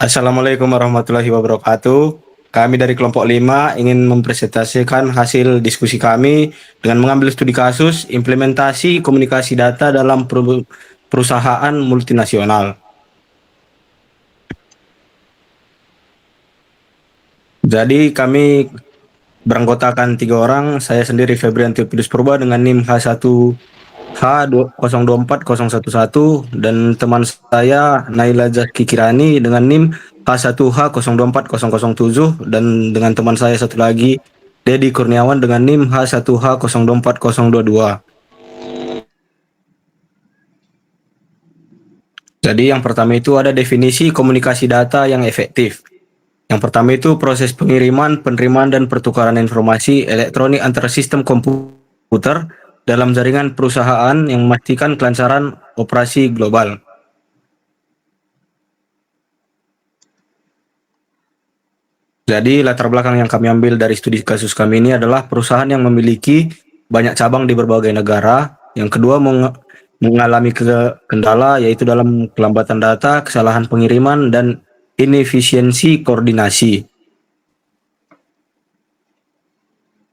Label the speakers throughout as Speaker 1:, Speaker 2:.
Speaker 1: Assalamualaikum warahmatullahi wabarakatuh. Kami dari kelompok 5 ingin mempresentasikan hasil diskusi kami dengan mengambil studi kasus implementasi komunikasi data dalam perusahaan multinasional. Jadi kami beranggotakan 3 orang, saya sendiri Febrian Theophilus Purba dengan NIM H1H024011 dan teman saya Naila Zaki Kirani dengan NIM H1H024007 dan dengan teman saya satu lagi Dedi Kurniawan dengan NIM H1H024022. Jadi yang pertama itu ada definisi komunikasi data yang efektif. Yang pertama itu proses pengiriman, penerimaan, dan pertukaran informasi elektronik antara sistem komputer dalam jaringan perusahaan yang memastikan kelancaran operasi global. Jadi latar belakang yang kami ambil dari studi kasus kami ini adalah perusahaan yang memiliki banyak cabang di berbagai negara. Yang kedua mengalami kendala yaitu dalam kelambatan data, kesalahan pengiriman, dan inefisiensi koordinasi.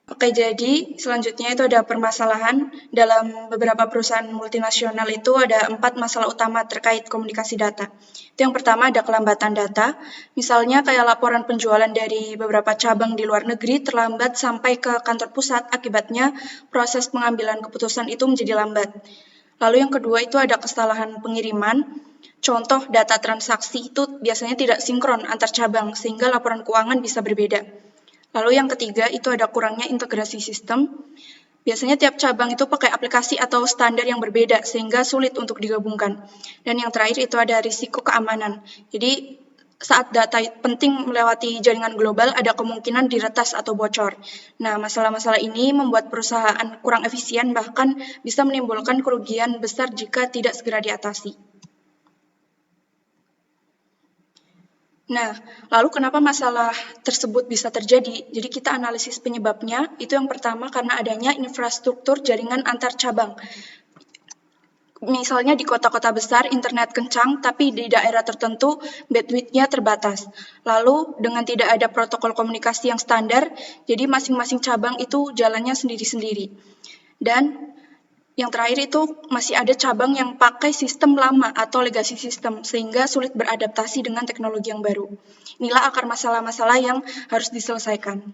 Speaker 2: Oke, jadi selanjutnya itu ada permasalahan dalam beberapa perusahaan multinasional itu ada 4 masalah utama terkait komunikasi data. Itu yang pertama ada kelambatan data, misalnya kayak laporan penjualan dari beberapa cabang di luar negeri terlambat sampai ke kantor pusat, akibatnya proses pengambilan keputusan itu menjadi lambat. Lalu yang kedua itu ada kesalahan pengiriman, contoh data transaksi itu biasanya tidak sinkron antar cabang sehingga laporan keuangan bisa berbeda. Lalu yang ketiga itu ada kurangnya integrasi sistem. Biasanya tiap cabang itu pakai aplikasi atau standar yang berbeda sehingga sulit untuk digabungkan. Dan yang terakhir itu ada risiko keamanan. Jadi saat data penting melewati jaringan global ada kemungkinan diretas atau bocor. Nah, masalah-masalah ini membuat perusahaan kurang efisien bahkan bisa menimbulkan kerugian besar jika tidak segera diatasi. Nah, lalu kenapa masalah tersebut bisa terjadi? Jadi kita analisis penyebabnya, itu yang pertama karena adanya infrastruktur jaringan antar cabang. Misalnya di kota-kota besar internet kencang, tapi di daerah tertentu bandwidth-nya terbatas. Lalu dengan tidak ada protokol komunikasi yang standar, jadi masing-masing cabang itu jalannya sendiri-sendiri. Dan yang terakhir itu masih ada cabang yang pakai sistem lama atau legacy system sehingga sulit beradaptasi dengan teknologi yang baru. Inilah akar masalah-masalah yang harus diselesaikan.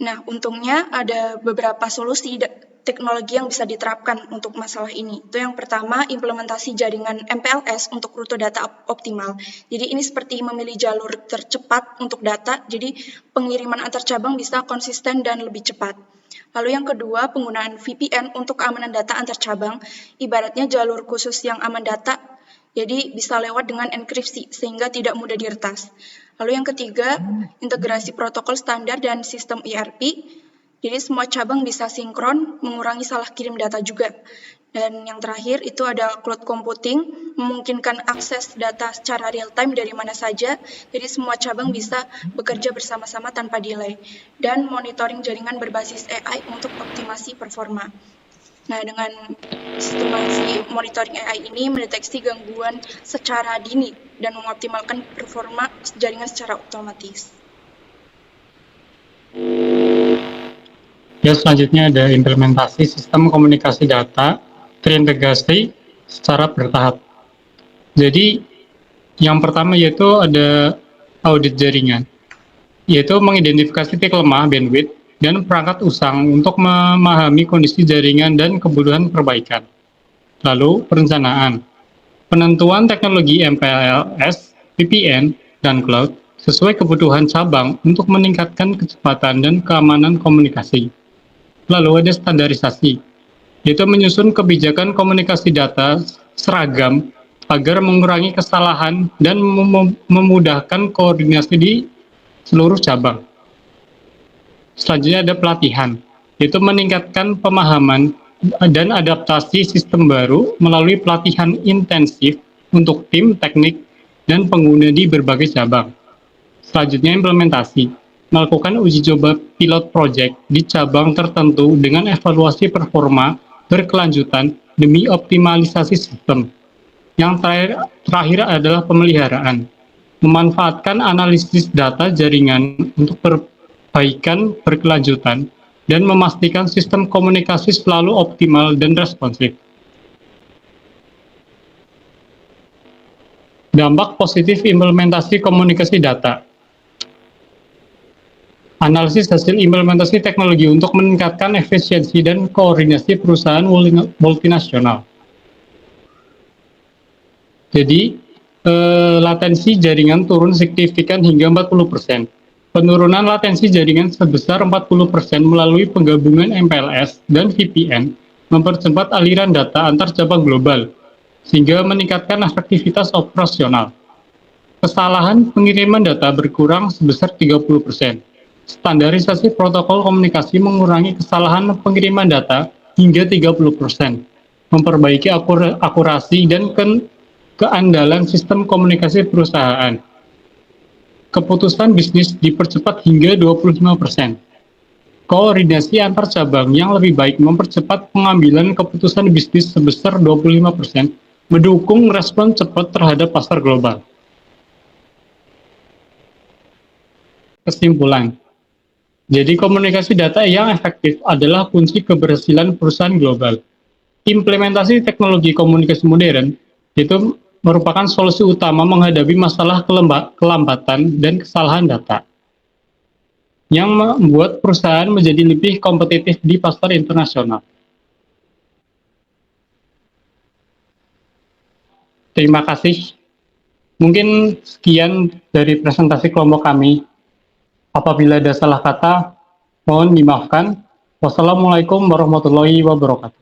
Speaker 2: Nah, untungnya ada beberapa solusi teknologi yang bisa diterapkan untuk masalah ini. Itu yang pertama, implementasi jaringan MPLS untuk rute data optimal. Jadi ini seperti memilih jalur tercepat untuk data, jadi pengiriman antar cabang bisa konsisten dan lebih cepat. Lalu yang kedua, penggunaan VPN untuk keamanan data antar cabang, ibaratnya jalur khusus yang aman data, jadi bisa lewat dengan enkripsi sehingga tidak mudah diretas. Lalu yang ketiga, integrasi protokol standar dan sistem ERP, jadi semua cabang bisa sinkron, mengurangi salah kirim data juga. Dan yang terakhir itu ada cloud computing, memungkinkan akses data secara real time dari mana saja, jadi semua cabang bisa bekerja bersama-sama tanpa delay. Dan monitoring jaringan berbasis AI untuk optimasi performa. Nah, dengan sistemasi monitoring AI ini mendeteksi gangguan secara dini dan mengoptimalkan performa jaringan secara otomatis.
Speaker 3: Ya, selanjutnya ada implementasi sistem komunikasi data terintegrasi secara bertahap. Jadi, yang pertama yaitu ada audit jaringan, yaitu mengidentifikasi titik lemah bandwidth dan perangkat usang untuk memahami kondisi jaringan dan kebutuhan perbaikan. Lalu, perencanaan. Penentuan teknologi MPLS, VPN, dan cloud sesuai kebutuhan cabang untuk meningkatkan kecepatan dan keamanan komunikasi. Lalu ada standarisasi, yaitu menyusun kebijakan komunikasi data seragam agar mengurangi kesalahan dan memudahkan koordinasi di seluruh cabang. Selanjutnya ada pelatihan, yaitu meningkatkan pemahaman dan adaptasi sistem baru melalui pelatihan intensif untuk tim teknik dan pengguna di berbagai cabang. Selanjutnya implementasi, melakukan uji coba pilot project di cabang tertentu dengan evaluasi performa berkelanjutan demi optimalisasi sistem. Yang terakhir adalah pemeliharaan. Memanfaatkan analisis data jaringan untuk perbaikan berkelanjutan dan memastikan sistem komunikasi selalu optimal dan responsif. Dampak positif implementasi komunikasi data. Analisis hasil implementasi teknologi untuk meningkatkan efisiensi dan koordinasi perusahaan multinasional. Jadi, latensi jaringan turun signifikan hingga 40%. Penurunan latensi jaringan sebesar 40% melalui penggabungan MPLS dan VPN mempercepat aliran data antar cabang global, sehingga meningkatkan efektivitas operasional. Kesalahan pengiriman data berkurang sebesar 30%. Standarisasi protokol komunikasi mengurangi kesalahan pengiriman data hingga 30%, memperbaiki akurasi dan keandalan sistem komunikasi perusahaan. Keputusan bisnis dipercepat hingga 25%. Koordinasi antar cabang yang lebih baik mempercepat pengambilan keputusan bisnis sebesar 25%, mendukung respon cepat terhadap pasar global. Kesimpulan. Jadi komunikasi data yang efektif adalah kunci keberhasilan perusahaan global. Implementasi teknologi komunikasi modern itu merupakan solusi utama menghadapi masalah kelambatan dan kesalahan data yang membuat perusahaan menjadi lebih kompetitif di pasar internasional. Terima kasih. Mungkin sekian dari presentasi kelompok kami. Apabila ada salah kata, mohon dimaafkan. Wassalamualaikum warahmatullahi wabarakatuh.